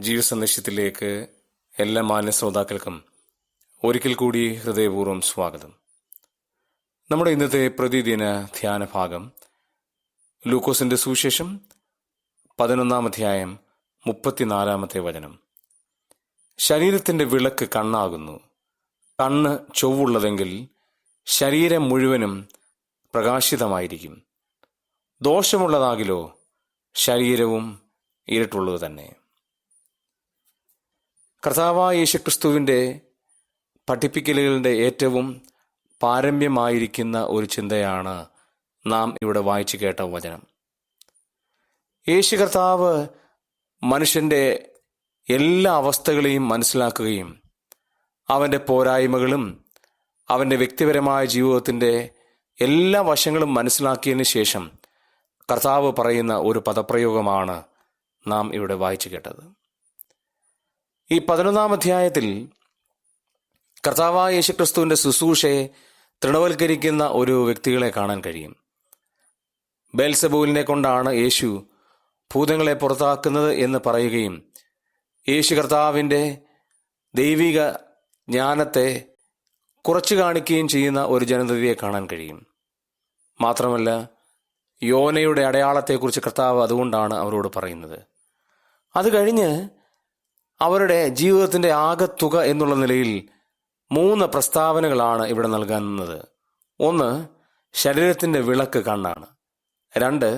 ജീവസന്ദേശത്തിലേക്ക് എല്ലാ മാന്യ ശ്രോതാക്കൾക്കും ഒരിക്കൽ കൂടി ഹൃദയപൂർവ്വം സ്വാഗതം. നമ്മുടെ ഇന്നത്തെ പ്രതിദിന ധ്യാന ഭാഗം ലൂക്കോസിന്റെ സുവിശേഷം 11-ാം അധ്യായം 34-ാമത്തെ വചനം. ശരീരത്തിന്റെ വിളക്ക് കണ്ണാകുന്നു. കണ്ണ് ചൊവ്വുള്ളതെങ്കിൽ ശരീരം മുഴുവനും പ്രകാശിതമായിരിക്കും. ദോഷമുള്ളതാകിലോ ശരീരവും ഇരുട്ടുള്ളത് തന്നെ. കർത്താവായ യേശുക്രിസ്തുവിന്റെ പഠിപ്പിക്കലുകളുടെ ഏറ്റവും പാരമ്യമായിരിക്കുന്ന ഒരു ചിന്തയാണ് നാം ഇവിടെ വായിച്ചു കേട്ട വചനം. യേശു കർത്താവ് മനുഷ്യന്റെ എല്ലാ അവസ്ഥകളെയും മനസ്സിലാക്കുകയും അവന്റെ പോരായ്മകളും അവന്റെ വ്യക്തിപരമായ ജീവിതത്തിന്റെ എല്ലാ വശങ്ങളും മനസ്സിലാക്കിയതിനു ശേഷം കർത്താവ് പറയുന്ന ഒരു പദപ്രയോഗമാണ് നാം ഇവിടെ വായിച്ചു കേട്ടത്. ഈ 11-ാം അധ്യായത്തിൽ കർത്താവായ യേശുക്രിസ്തുവിന്റെ ശുശ്രൂഷയെ തൃണവൽക്കരിക്കുന്ന ഒരു വ്യക്തികളെ കാണാൻ കഴിയും. ബെൽസെബൂലിനെ കൊണ്ടാണ് യേശു ഭൂതങ്ങളെ പുറത്താക്കുന്നത് എന്ന് പറയുകയും യേശു കർത്താവിന്റെ ദൈവിക ജ്ഞാനത്തെ കുറച്ചു കാണിക്കുകയും ചെയ്യുന്ന ഒരു ജനതയെ കാണാൻ കഴിയും. മാത്രമല്ല, യോനയുടെ അടയാളത്തെക്കുറിച്ച് കർത്താവ് അതുകൊണ്ടാണ് അവരോട് പറയുന്നത്. അത് കഴിഞ്ഞ് അവരുടെ ജീവിതത്തിന്റെ ആകെത്തുക എന്നുള്ള നിലയിൽ 3 പ്രസ്താവനകളാണ് ഇവിടെ നൽകുന്നത്. 1, ശരീരത്തിന്റെ വിളക്ക് കണ്ണാണ്. 2,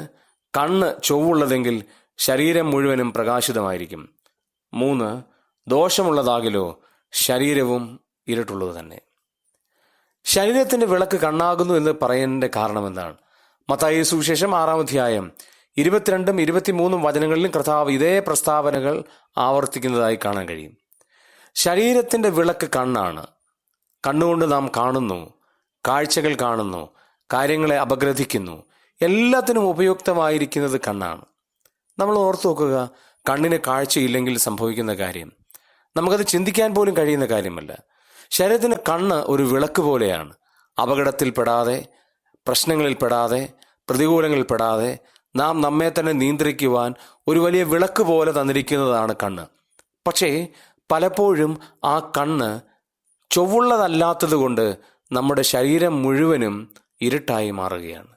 കണ്ണ് ചൊവ്വുള്ളതെങ്കിൽ ശരീരം മുഴുവനും പ്രകാശിതമായിരിക്കും. 3, ദോഷമുള്ളതാകിലോ ശരീരവും ഇരുട്ടുള്ളത് തന്നെ. ശരീരത്തിന്റെ വിളക്ക് കണ്ണാകുന്നു എന്ന് പറയുന്നതിന്റെ കാരണം എന്താണ്? മത്തായി സുവിശേഷം 6-ാം അധ്യായം 22-ഉം 23-ഉം വചനങ്ങളിലും കർത്താവ് ഇതേ പ്രസ്താവനകൾ ആവർത്തിക്കുന്നതായി കാണാൻ കഴിയും. ശരീരത്തിന്റെ വിളക്ക് കണ്ണാണ്. കണ്ണുകൊണ്ട് നാം കാണുന്നു, കാഴ്ചകൾ കാണുന്നു, കാര്യങ്ങളെ അപഗ്രഥിക്കുന്നു. എല്ലാത്തിനും ഉപയുക്തമായിരിക്കുന്നത് കണ്ണാണ്. നമ്മൾ ഓർത്തു നോക്കുക, കണ്ണിന് കാഴ്ചയില്ലെങ്കിൽ സംഭവിക്കുന്ന കാര്യം നമുക്കത് ചിന്തിക്കാൻ പോലും കഴിയുന്ന കാര്യമല്ല. ശരീരത്തിന് കണ്ണ് ഒരു വിളക്ക് പോലെയാണ്. അപകടത്തിൽപ്പെടാതെ, പ്രശ്നങ്ങളിൽപ്പെടാതെ, പ്രതികൂലങ്ങളിൽപ്പെടാതെ നാം നമ്മെ തന്നെ നിയന്ത്രിക്കുവാൻ ഒരു വലിയ വിളക്ക് പോലെ തന്നിരിക്കുന്നതാണ് കണ്ണ്. പക്ഷേ പലപ്പോഴും ആ കണ്ണ് ചൊവ്വുള്ളതല്ലാത്തത് കൊണ്ട് നമ്മുടെ ശരീരം മുഴുവനും ഇരുട്ടായി മാറുകയാണ്.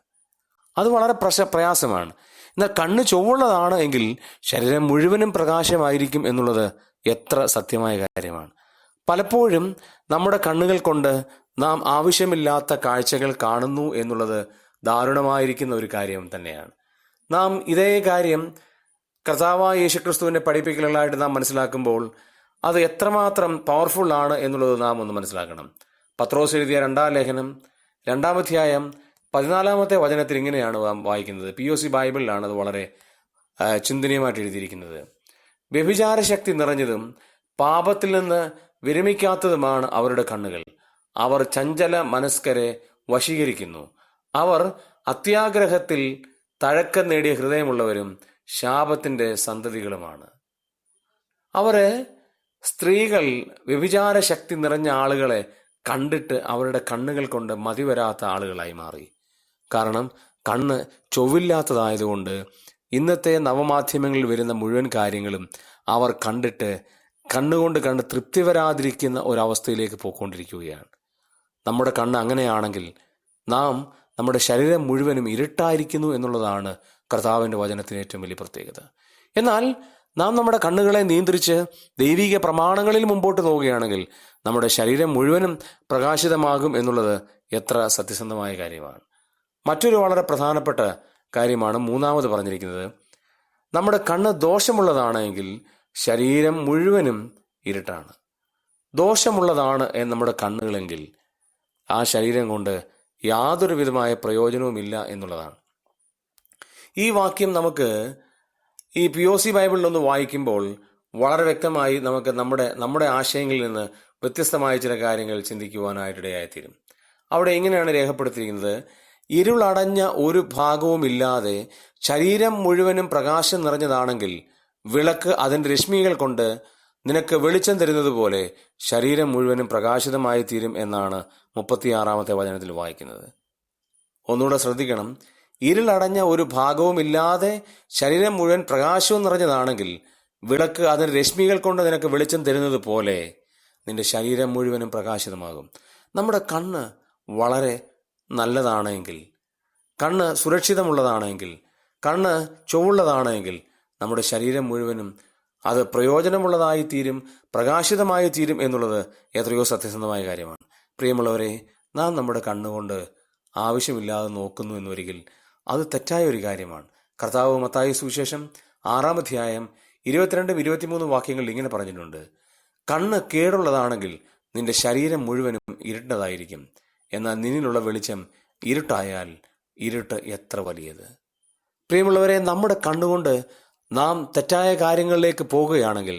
അത് വളരെ പ്രയാസമാണ്. എന്നാൽ കണ്ണ് ചൊവ്വുള്ളതാണ് എങ്കിൽ ശരീരം മുഴുവനും പ്രകാശമായിരിക്കും എന്നുള്ളത് എത്ര സത്യമായ കാര്യമാണ്. പലപ്പോഴും നമ്മുടെ കണ്ണുകൾ കൊണ്ട് നാം ആവശ്യമില്ലാത്ത കാഴ്ചകൾ കാണുന്നു എന്നുള്ളത് ദാരുണമായിരിക്കുന്ന ഒരു കാര്യം തന്നെയാണ്. നാം ഇതേ കാര്യം കർത്താവായ യേശുക്രിസ്തുവിന്റെ പഠിപ്പിക്കലുകളായിട്ട് നാം മനസ്സിലാക്കുമ്പോൾ അത് എത്രമാത്രം പവർഫുൾ ആണ് എന്നുള്ളത് നാം ഒന്ന് മനസ്സിലാക്കണം. പത്രോസ് എഴുതിയ 2-ാം ലേഖനം 2-ാം അധ്യായം 14-ാമത്തെ വചനത്തിൽ ഇങ്ങനെയാണ് വായിക്കുന്നത്. POC ബൈബിളിലാണ് അത് വളരെ ചിന്തനീയമായിട്ട് എഴുതിയിരിക്കുന്നത്. വ്യഭിചാര ശക്തി നിറഞ്ഞതും പാപത്തിൽ നിന്ന് വിരമിക്കാത്തതുമാണ് അവരുടെ കണ്ണുകൾ. അവർ ചഞ്ചല മനസ്കരെ വശീകരിക്കുന്നു. അവർ അത്യാഗ്രഹത്തിൽ തഴക്കം നേടിയ ഹൃദയമുള്ളവരും ശാപത്തിന്റെ സന്തതികളുമാണ്. അവര് സ്ത്രീകൾ വ്യഭിചാര ശക്തി നിറഞ്ഞ ആളുകളെ കണ്ടിട്ട് അവരുടെ കണ്ണുകൾ കൊണ്ട് മതിവരാത്ത ആളുകളായി മാറി. കാരണം കണ്ണ് ചൊവ്വില്ലാത്തതായതുകൊണ്ട് ഇന്നത്തെ നവമാധ്യമങ്ങളിൽ വരുന്ന മുഴുവൻ കാര്യങ്ങളും അവർ കണ്ടിട്ട് കണ്ണുകൊണ്ട് കണ്ട് തൃപ്തി വരാതിരിക്കുന്ന ഒരവസ്ഥയിലേക്ക് പോയിക്കൊണ്ടിരിക്കുകയാണ്. നമ്മുടെ കണ്ണ് അങ്ങനെയാണെങ്കിൽ നാം നമ്മുടെ ശരീരം മുഴുവനും ഇരുട്ടായിരിക്കുന്നു എന്നുള്ളതാണ് കർത്താവിന്റെ വചനത്തിന് ഏറ്റവും വലിയ പ്രത്യേകത. എന്നാൽ നാം നമ്മുടെ കണ്ണുകളെ നിയന്ത്രിച്ച് ദൈവിക പ്രമാണങ്ങളിൽ മുമ്പോട്ട് പോവുകയാണെങ്കിൽ നമ്മുടെ ശരീരം മുഴുവനും പ്രകാശിതമാകും എന്നുള്ളത് എത്ര സത്യസന്ധമായ കാര്യമാണ്. മറ്റൊരു വളരെ പ്രധാനപ്പെട്ട കാര്യമാണ് 3-ാമത് പറഞ്ഞിരിക്കുന്നത്. നമ്മുടെ കണ്ണ് ദോഷമുള്ളതാണെങ്കിൽ ശരീരം മുഴുവനും ഇരുട്ടാണ്. ദോഷമുള്ളതാണ് നമ്മുടെ കണ്ണുകളെങ്കിൽ ആ ശരീരം കൊണ്ട് യാതൊരു വിധമായ പ്രയോജനവുമില്ല എന്നുള്ളതാണ്. ഈ വാക്യം നമുക്ക് ഈ POC ബൈബിളിലൊന്ന് വായിക്കുമ്പോൾ വളരെ വ്യക്തമായി നമുക്ക് നമ്മുടെ ആശയങ്ങളിൽ നിന്ന് വ്യത്യസ്തമായ ചില കാര്യങ്ങൾ ചിന്തിക്കുവാനായിട്ടിടയായിത്തീരും. അവിടെ ഇങ്ങനെയാണ് രേഖപ്പെടുത്തിയിരിക്കുന്നത്: ഇരുളടഞ്ഞ ഒരു ഭാഗവുമില്ലാതെ ശരീരം മുഴുവനും പ്രകാശം നിറഞ്ഞതാണെങ്കിൽ വിളക്ക് അതിന്റെ രശ്മികൾ കൊണ്ട് നിനക്ക് വെളിച്ചം തരുന്നത് പോലെ ശരീരം മുഴുവനും പ്രകാശിതമായി തീരും എന്നാണ് 36-ാമത്തെ വചനത്തിൽ വായിക്കുന്നത്. ഒന്നുകൂടെ ശ്രദ്ധിക്കണം. ഇരുളടഞ്ഞ ഒരു ഭാഗവുമില്ലാതെ ശരീരം മുഴുവൻ പ്രകാശവും നിറഞ്ഞതാണെങ്കിൽ വിളക്ക് അതിന് രശ്മികൾ കൊണ്ട് നിനക്ക് വെളിച്ചം തരുന്നത് പോലെ നിന്റെ ശരീരം മുഴുവനും പ്രകാശിതമാകും. നമ്മുടെ കണ്ണ് വളരെ നല്ലതാണെങ്കിൽ, കണ്ണ് സുരക്ഷിതമുള്ളതാണെങ്കിൽ, കണ്ണ് ചൊവ്വുള്ളതാണെങ്കിൽ നമ്മുടെ ശരീരം മുഴുവനും അത് പ്രയോജനമുള്ളതായി തീരും, പ്രകാശിതമായി തീരും എന്നുള്ളത് എത്രയോ സത്യസന്ധമായ കാര്യമാണ്. പ്രിയമുള്ളവരെ, നാം നമ്മുടെ കണ്ണുകൊണ്ട് ആവശ്യമില്ലാതെ നോക്കുന്നു എന്നൊരിക്കൽ അത് തെറ്റായ ഒരു കാര്യമാണ്. കർത്താവ് മത്തായി സുവിശേഷം 6-ാം അധ്യായം 22-23 വാക്യങ്ങളിൽ ഇങ്ങനെ പറഞ്ഞിട്ടുണ്ട്: കണ്ണ് കേടുള്ളതാണെങ്കിൽ നിന്റെ ശരീരം മുഴുവനും ഇരുണ്ടതായിരിക്കും. എന്നാൽ നിന്നിലുള്ള വെളിച്ചം ഇരുട്ടായാൽ ഇരുട്ട് എത്ര വലിയത്. പ്രിയമുള്ളവരെ, നമ്മുടെ കണ്ണുകൊണ്ട് നാം തെറ്റായ കാര്യങ്ങളിലേക്ക് പോകുകയാണെങ്കിൽ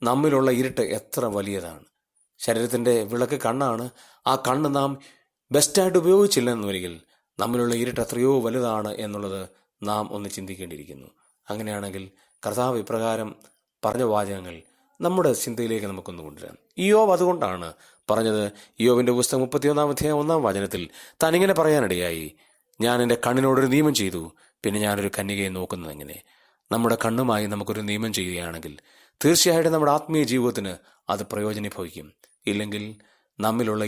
നമ്മിലുള്ള ഇരുട്ട് എത്ര വലിയതാണ്. ശരീരത്തിൻ്റെ വിളക്ക് കണ്ണാണ്. ആ കണ്ണ് നാം ബെസ്റ്റായിട്ട് ഉപയോഗിച്ചില്ലെന്നൊരിക്കൽ നമ്മിലുള്ള ഇരുട്ട് എത്രയോ വലുതാണ് എന്നുള്ളത് നാം ഒന്ന് ചിന്തിക്കേണ്ടിയിരിക്കുന്നു. അങ്ങനെയാണെങ്കിൽ കർത്താവ് ഇപ്രകാരം പറഞ്ഞ വാചകങ്ങൾ നമ്മുടെ ചിന്തയിലേക്ക് നമുക്കൊന്ന് കൊണ്ടുവരാം. ഇയ്യോബ് അതുകൊണ്ടാണ് പറഞ്ഞത്. ഇയ്യോബിന്റെ പുസ്തകം 31-ാം അധ്യായം 1-ാം വചനത്തിൽ താൻ ഇങ്ങനെ പറയാനിടയായി: ഞാൻ എൻ്റെ കണ്ണിനോടൊരു നിയമം ചെയ്തു, പിന്നെ ഞാനൊരു കന്യകയെ നോക്കുന്നത് എങ്ങനെ. നമ്മുടെ കണ്ണുമായി നമുക്കൊരു നിയമം ചെയ്യുകയാണെങ്കിൽ തീർച്ചയായിട്ടും നമ്മുടെ ആത്മീയ ജീവിതത്തിന് അത് പ്രയോജനഭവിക്കും. ഇല്ലെങ്കിൽ നമ്മിലുള്ള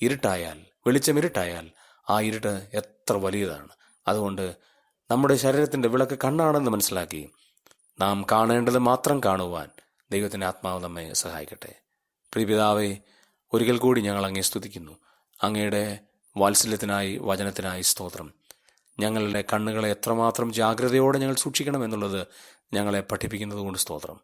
ഇരുട്ടായാൽ, വെളിച്ചം ഇരുട്ടായാൽ ആ ഇരുട്ട് എത്ര വലിയതാണ്. അതുകൊണ്ട് നമ്മുടെ ശരീരത്തിൻ്റെ വിളക്ക് കണ്ണാണെന്ന് മനസ്സിലാക്കി നാം കാണേണ്ടത് മാത്രം കാണുവാൻ ദൈവത്തിൻ്റെ ആത്മാവ് നമ്മെ സഹായിക്കട്ടെ. പ്രിയപിതാവേ, ഒരിക്കൽ കൂടി ഞങ്ങൾ അങ്ങയെ സ്തുതിക്കുന്നു. അങ്ങയുടെ വാത്സല്യത്തിനായി, വചനത്തിനായി സ്തോത്രം. ഞങ്ങളുടെ കണ്ണുകളെ എത്രമാത്രം ജാഗ്രതയോടെ ഞങ്ങൾ സൂക്ഷിക്കണം എന്നുള്ളത് ഞങ്ങളെ പഠിപ്പിക്കുന്നത് കൊണ്ട് സ്തോത്രം.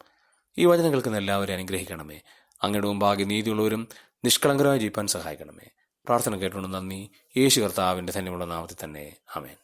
ഈ വചനം കേൾക്കുന്ന എല്ലാവരെയും അനുഗ്രഹിക്കണമേ. അങ്ങയുടെ മുമ്പാകെ നീതിയുള്ളവരും നിഷ്കളങ്കരായി ജീവിപ്പാൻ സഹായിക്കണമേ. പ്രാർത്ഥന കേട്ടുകൊണ്ട് നന്ദി. യേശു കർത്താവിൻ്റെ ധന്യമുള്ള നാമത്തിൽ തന്നെ. ആമേൻ.